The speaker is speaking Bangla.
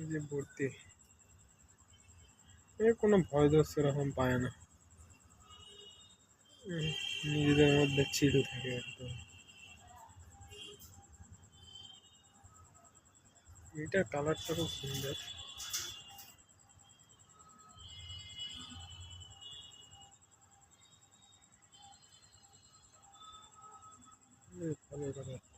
এই যে ভর্তি, এ কোনো ভয় দোষ সেরকম পায় না। উম, নিজেদের মধ্যে চিল থাকে একদম। এটার কালারটা খুব সুন্দর। ভালো কালার।